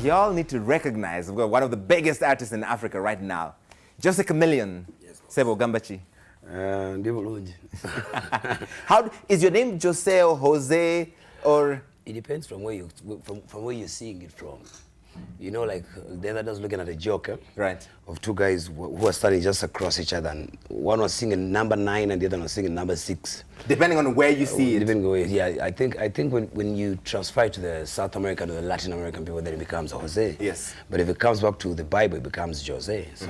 Y'all need to recognize we've got one of the biggest artists in Africa right now. Jose Chameleone. Yes, Sebo Gambachi. How is your name Jose or Jose or? It depends from where you're seeing it from. You know, like the other day I was looking at a joke, right, of two guys who were standing just across each other, and one was singing number 9 and the other one was singing number 6. Depending on where you see it. Depending on where, yeah. I think when you transfer to the South American or the Latin American people, then it becomes Jose. Yes. But if it comes back to the Bible, it becomes Jose. So.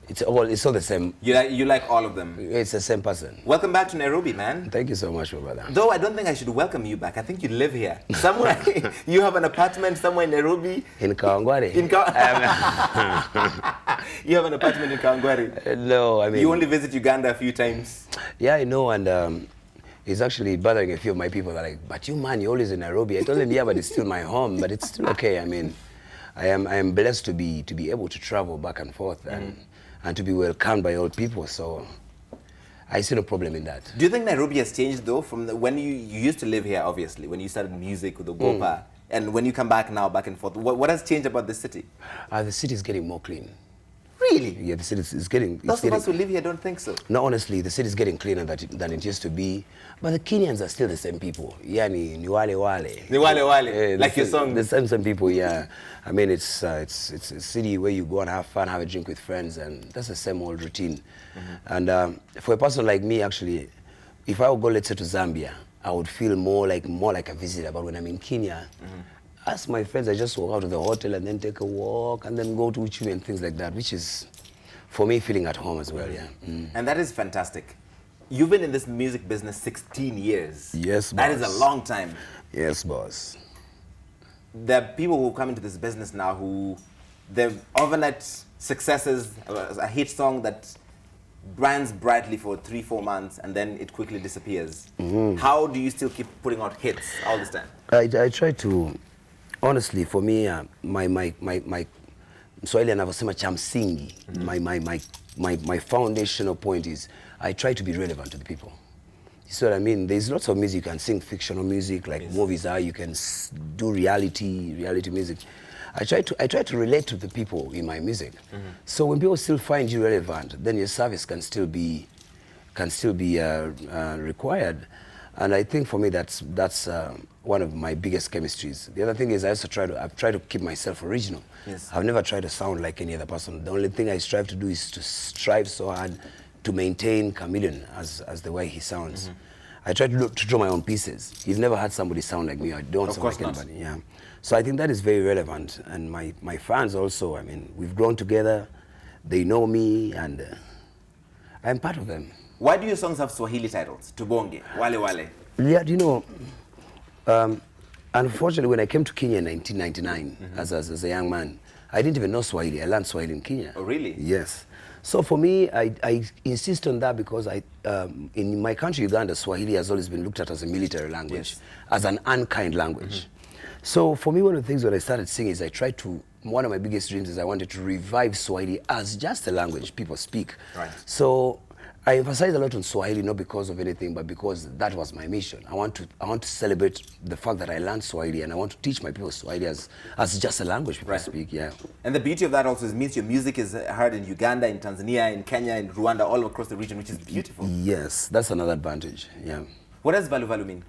It's all the same. You like all of them? It's the same person. Welcome back to Nairobi, man. Thank you so much, my brother. Though I don't think I should welcome you back. I think you live here. Somewhere, you have an apartment somewhere in Nairobi. In Kawangware. You have an apartment in Kawangware? No, I mean... You only visit Uganda a few times? Yeah, I know, and it's actually bothering a few of my people. They're like, but you, man, you're always in Nairobi. I told them, yeah, but it's still my home, but it's still okay. I mean, I am blessed to be able to travel back and forth and to be welcomed by all people, so I see no problem in that. Do you think Nairobi has changed though from when you used to live here, obviously, when you started music with the Gopa, and when you come back now, back and forth, what has changed about the city? The city is getting more clean. Really? Yeah, the city is getting... Those of us who live here don't think so. No, honestly, the city is getting cleaner than it used to be. But the Kenyans are still the same people. Yani, ni wale wale. Ni wale wale, like your song. The same people, yeah. I mean, it's a city where you go and have fun, have a drink with friends, and that's the same old routine. And for a person like me, actually, if I would go, let's say, to Zambia, I would feel more like a visitor. But when I'm in Kenya, ask my friends, I just walk out of the hotel and then take a walk and then go to Uchumi and things like that, which is, for me, feeling at home as well, yeah. And that is fantastic. You've been in this music business 16 years. Yes, boss. That is a long time. Yes, boss. There are people who come into this business now who, their overnight successes, a hit song that brands brightly for 3-4 months and then it quickly disappears. How do you still keep putting out hits all this time? I try to... Honestly, for me, my Swahili anavyosema cha msingi, my foundational point is I try to be relevant to the people. You see what I mean? There's lots of music. You can sing fictional music, like movies are. You can do reality music. I try to relate to the people in my music. So when people still find you relevant, then your service can still be required. And I think for me that's one of my biggest chemistries. The other thing is I've tried to keep myself original. Yes. I've never tried to sound like any other person. The only thing I strive to do is to strive so hard to maintain Chameleone as the way he sounds. I try to draw my own pieces. You've never had somebody sound like me. I don't sound like anybody. Yeah. So I think that is very relevant. And my fans also, I mean, we've grown together. They know me and I'm part of them. Why do your songs have Swahili titles? Tubonge, Wale Wale. Yeah, you know, unfortunately, when I came to Kenya in 1999 as a young man, I didn't even know Swahili. I learned Swahili in Kenya. Oh, really? Yes. So for me, I insist on that because in my country, Uganda, Swahili has always been looked at as a military language, as an unkind language. So for me, one of the things when I started singing is one of my biggest dreams is I wanted to revive Swahili as just a language people speak. Right. So I emphasize a lot on Swahili, not because of anything, but because that was my mission. I want to celebrate the fact that I learned Swahili, and I want to teach my people Swahili as just a language people speak. Yeah. And the beauty of that also is means your music is heard in Uganda, in Tanzania, in Kenya, in Rwanda, all across the region, which is beautiful. Yes, that's another advantage. Yeah. What does Valu Valu mean?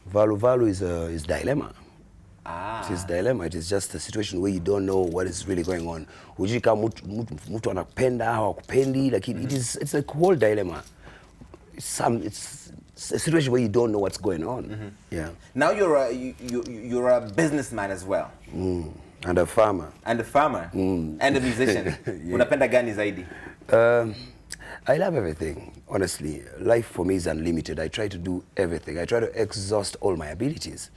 Valu Valu is dilemma. Ah. It is dilemma. It is just a situation where you don't know what is really going on. Hujui kama mtu anakupenda au hakupendi, like it's a whole dilemma. It's a situation where you don't know what's going on. Yeah. Now you're a businessman as well. And a farmer. And a farmer. And a musician. Unapenda gani zaidi? I love everything, honestly. Life for me is unlimited. I try to do everything. I try to exhaust all my abilities.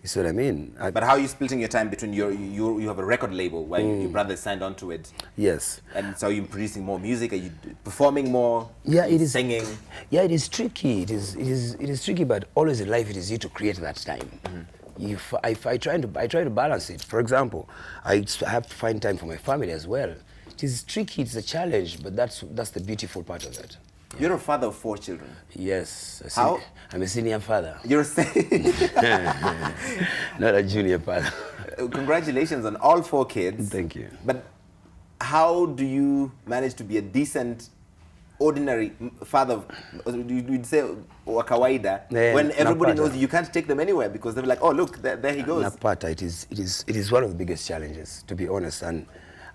You see what I mean? But how are you splitting your time between you have a record label where your brother signed onto it? Yes. And so you're producing more music? Are you performing more? Yeah, it is singing. Yeah, it is tricky. It is tricky, but always in life it is you to create that time. I try to balance it. For example, I have to find time for my family as well. It is tricky. It's a challenge, but that's the beautiful part of it. You're a father of 4 children. Yes. How? I'm a senior father. You're a Not a junior father. congratulations on all 4 kids. Thank you. But how do you manage to be a decent, ordinary father, you'd say, wa kawaida, when everybody knows you can't take them anywhere because they're like, oh, look, there he goes. Napata, it is one of the biggest challenges, to be honest. And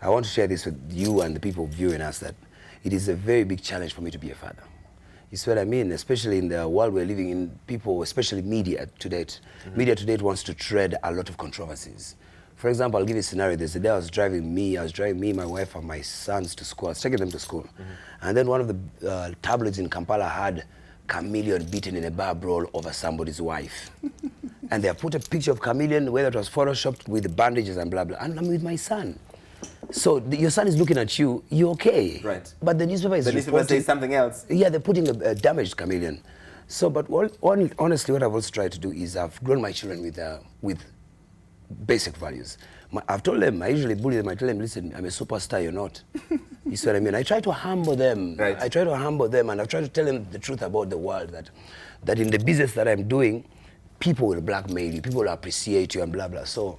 I want to share this with you and the people viewing us, that it is a very big challenge for me to be a father. You see what I mean? Especially in the world we're living in, people, especially media to date, media to date wants to tread a lot of controversies. For example, I'll give you a scenario. There's a day I was driving me, my wife, and my sons to school. I was taking them to school. And then one of the tabloids in Kampala had Chameleone beaten in a bar brawl over somebody's wife. And they put a picture of Chameleone, whether it was photoshopped with bandages and blah, blah. And I'm with my son. So your son is looking at you, you're okay. Right. But the newspaper is reporting says something else. Yeah, they're putting a damaged Chameleone. So, but honestly, what I've also tried to do is I've grown my children with basic values. I've told them, I usually bully them, I tell them, listen, I'm a superstar, you're not. You see what I mean? I try to humble them. Right. I try to humble them, and I've tried to tell them the truth about the world, that in the business that I'm doing, people will blackmail you, people will appreciate you, and blah, blah. So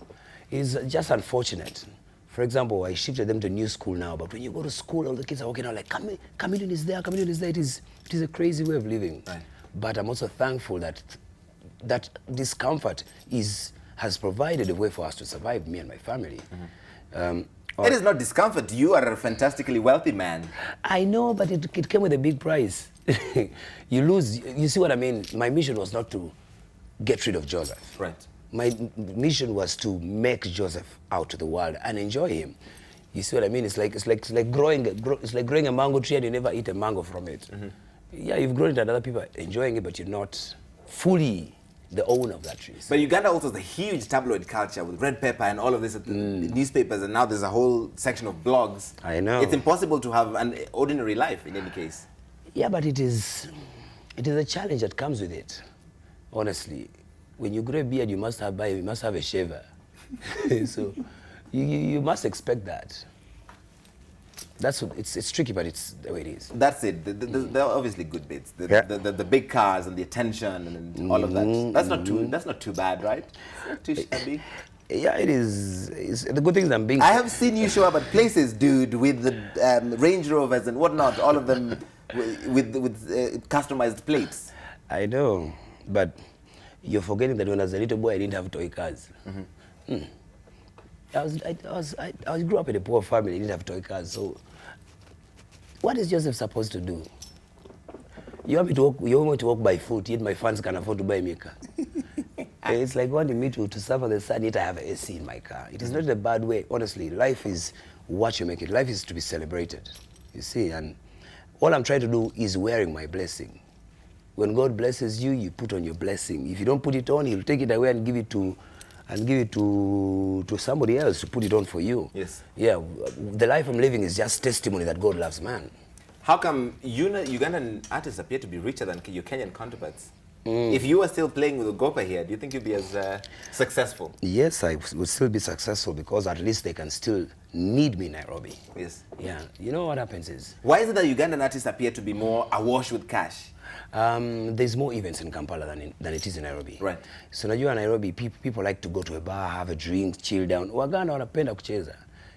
it's just unfortunate. For example, I shifted them to a new school now, but when you go to school, all the kids are walking out like, Chameleone is there, Chameleone is there. It is a crazy way of living. Right. But I'm also thankful that discomfort has provided a way for us to survive, me and my family. It is not discomfort. You are a fantastically wealthy man. I know, but it came with a big price. You lose, you see what I mean? My mission was not to get rid of Joseph. Right. My mission was to make Joseph out to the world and enjoy him. You see what I mean? It's like growing a mango tree and you never eat a mango from it. Yeah, you've grown it and other people are enjoying it, but you're not fully the owner of that tree. But Uganda also has a huge tabloid culture with red pepper and all of this at the newspapers, and now there's a whole section of blogs. I know. It's impossible to have an ordinary life in any case. Yeah, but it is a challenge that comes with it. Honestly, when you grow a beard, you must have a shaver. So you must expect that. It's tricky, but it's the way it is. That's it. There are obviously good bits. The big cars and the attention and all of that. That's not too bad, right? It's not too shabby. Yeah, it is. The good things I'm being. I have seen you show up at places, dude, with the Range Rovers and whatnot. All of them with customized plates. I know, but you're forgetting that when I was a little boy, I didn't have toy cars. I grew up in a poor family, didn't have toy cars, so what is Joseph supposed to do? You want me to walk by foot, yet my fans can afford to buy me a car. It's like wanting me to suffer the sun, yet I have an AC in my car. It is not a bad way. Honestly, life is what you make it. Life is to be celebrated, you see, and all I'm trying to do is wearing my blessing. When God blesses you, you put on your blessing. If you don't put it on, He'll take it away and give it to somebody else to put it on for you. Yes. Yeah, the life I'm living is just testimony that God loves man. How come Ugandan artists appear to be richer than your Kenyan counterparts? If you were still playing with Ogopa here, do you think you'd be as successful? Yes, I would still be successful because at least they can still need me in Nairobi. Yes. Yeah, you know what happens is... Why is it that Ugandan artists appear to be more awash with cash? There's more events in Kampala than it is in Nairobi. Right. So now you in Nairobi, people like to go to a bar, have a drink, chill down. Waganda wanapenda kucheza.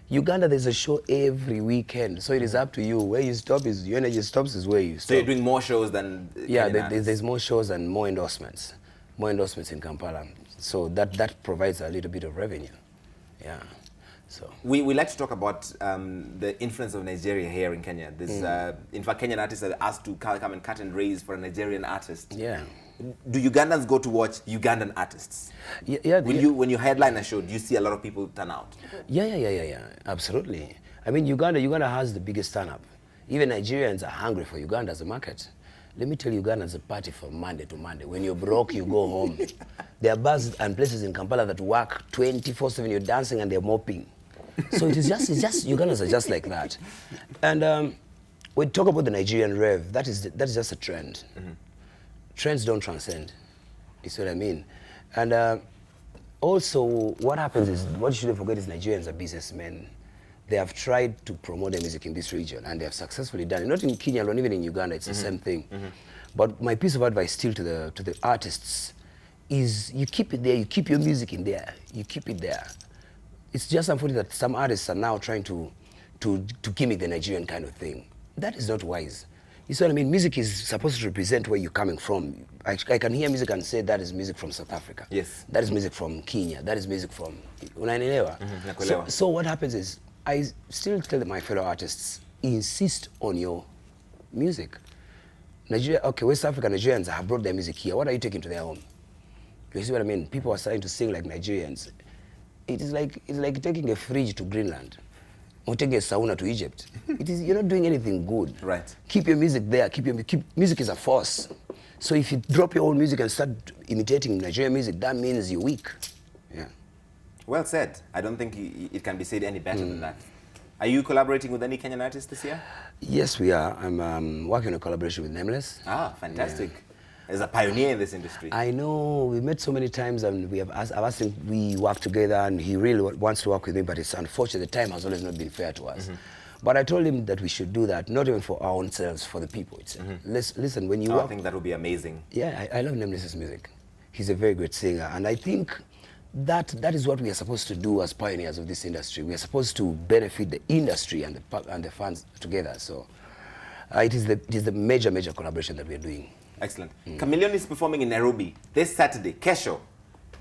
Uganda, there's a show every weekend, so it is up to you. Where you stop is, your energy stops is where you stop. So you're doing more shows than yeah, there's more shows and more endorsements. More endorsements in Kampala. So that provides a little bit of revenue. Yeah. So we like to talk about the influence of Nigeria here in Kenya. There's, in fact, Kenyan artists are asked to come and cut and raise for a Nigerian artist. Yeah. Do Ugandans go to watch Ugandan artists? Yeah. When you headline a show, do you see a lot of people turn out? Yeah. Absolutely. I mean, Uganda has the biggest turn-up. Even Nigerians are hungry for Uganda as a market. Let me tell you, Uganda is a party from Monday to Monday. When you're broke, you go home. There are bars and places in Kampala that work 24/7. You're dancing and they're mopping. So it's just Ugandans are just like that. And we talk about the Nigerian rev. That is just a trend. Trends don't transcend. You see what I mean? And also, what happens is, what you shouldn't forget is Nigerians are businessmen. They have tried to promote their music in this region, and they have successfully done it. Not in Kenya alone, even in Uganda, it's the same thing. But my piece of advice still to the artists is you keep it there, you keep your music in there, you keep it there. it's just unfortunate that some artists are now trying to gimmick the Nigerian kind of thing. That is not wise. You see what I mean? Music is supposed to represent where you're coming from. I can hear music and say that is music from South Africa. Yes. That is music from Kenya. That is music from Unanielewa. So what happens is, I still tell my fellow artists, insist on your music. Nigeria, okay, West African Nigerians have brought their music here. What are you taking to their home? You see what I mean? People are starting to sing like Nigerians. It's like taking a fridge to Greenland or taking a sauna to Egypt. You're not doing anything good. Right. Keep your music there. Music is a force. So if you drop your own music and start imitating Nigerian music, that means you're weak. Yeah. Well said. I don't think it can be said any better than that. Are you collaborating with any Kenyan artists this year? Yes, we are. I'm working on a collaboration with Nameless. Ah, fantastic. Yeah. As a pioneer in this industry. I know. We met so many times, and I've asked him, we work together, and he really wants to work with me, but it's unfortunate the time has always not been fair to us. But I told him that we should do that, not even for our own selves, for the people. Listen, when you work... I think that would be amazing. Yeah, I love Nameless's music. He's a very great singer, and I think that is what we are supposed to do as pioneers of this industry. We are supposed to benefit the industry and the fans together. So it is the major collaboration that we are doing. Excellent. Chameleone is performing in Nairobi this Saturday, Kesho.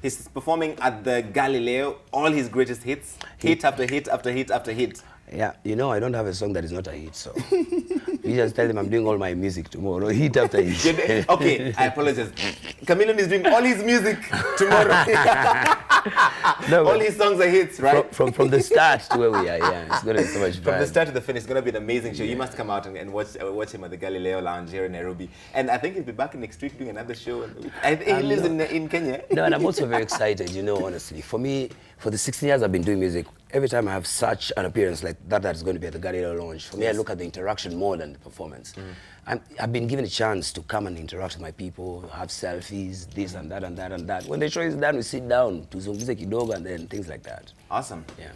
He's performing at the Galileo, all his greatest hits, hit after hit after hit after hit. Yeah, you know, I don't have a song that is not a hit, so you just tell them I'm doing all my music tomorrow, hit after hit. Okay, I apologize. Chameleone is doing all his music tomorrow. No, all his songs are hits, right? From the start to where we are, yeah. It's going to be so much fun. From the start to the finish, it's going to be an amazing show. You must come out and watch him at the Galileo Lounge here in Nairobi. And I think he'll be back next week doing another show. He lives in Kenya. No, and I'm also very excited, you know, honestly. For me, for the 16 years I've been doing music, every time I have such an appearance like that is going to be at the Galileo Lounge, for me, I look at the interaction more than the performance. I've been given a chance to come and interact with my people, have selfies, this and that and that and that. When the show is done, we sit down, tuzungumze kidogo, and then things like that. Awesome. Yeah.